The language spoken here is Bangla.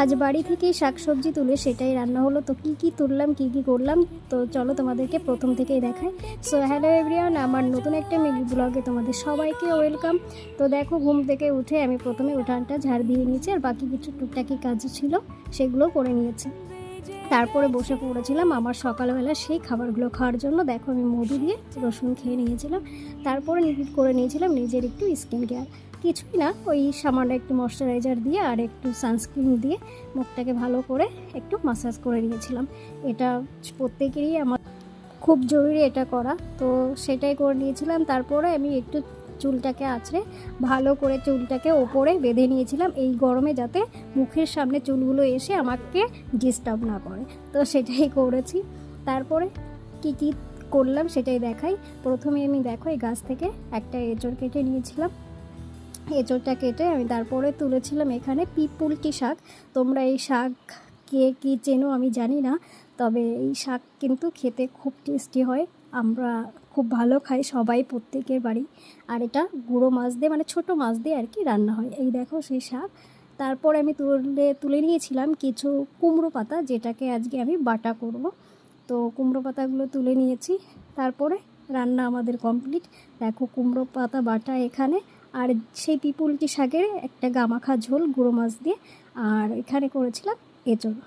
আজ বাড়ি থেকেই শাকসবজি তুলে সেটাই রান্না হলো। তো কী তুললাম, কী করলাম, তো চলো তোমাদেরকে প্রথম থেকেই দেখাই। সো হ্যালো এভরিওয়ান, আমার নতুন একটা মিনি ব্লগে তোমাদের সবাইকে ওয়েলকাম। তো দেখো, ঘুম থেকে উঠে আমি প্রথমে উঠানটা ঝাড় দিয়ে নিয়েছি, আর বাকি কিছু টুকটাকি কাজ ছিল সেগুলো করে নিয়েছি। তারপরে বসে পড়েছিলাম আমার সকালবেলা সেই খাবারগুলো খাওয়ার জন্য। দেখো, আমি মধু দিয়ে রসুন খেয়ে নিয়েছিলাম। তারপরে করে নিয়েছিলাম নিজের একটু স্কিন কেয়ার। কিছুই না, ওই সামান্য একটু ময়শ্চারাইজার দিয়ে আর একটু সানস্ক্রিন দিয়ে মুখটাকে ভালো করে একটু মাসাজ করে নিয়েছিলাম। এটা প্রত্যেকেরই আমার খুব জরুরি এটা করা, তো সেটাই করে নিয়েছিলাম। তারপরে আমি একটু চুলটাকে আঁচড়ে ভালো করে চুলটাকে ওপরে বেঁধে নিয়েছিলাম, এই গরমে যাতে মুখের সামনে চুলগুলো এসে আমাকে ডিস্টার্ব না করে। তো সেটাই করেছি। তারপরে কি করলাম সেটাই দেখাই। প্রথমে আমি দেখো এই গাছ থেকে একটা এঁচড় কেটে নিয়েছিলাম। এঁচড়টা কেটে আমি তারপরে তুলেছিলাম এখানে পিপুলটি শাক। তোমরা এই শাক কে কী চেনো আমি জানি না, তবে এই শাক কিন্তু খেতে খুব টেস্টি হয়। আমরা খুব ভালো খাই সবাই, প্রত্যেকের বাড়ি। আর এটা গুঁড়ো মাছ দিয়ে, মানে ছোটো মাছ দিয়ে আর কি রান্না হয়। এই দেখো সেই শাক। তারপর আমি তুলে নিয়েছিলাম কিছু কুমড়ো পাতা, যেটাকে আজকে আমি বাটা করব। তো কুমড়ো পাতাগুলো তুলে নিয়েছি। তারপরে রান্না আমাদের কমপ্লিট। দেখো কুমড়ো পাতা বাটা এখানে, আর সেই পিপুলটি শাকের একটা গামাখা ঝোল গুঁড়ো মাছ দিয়ে, আর এখানে করেছিলাম এঁচড়।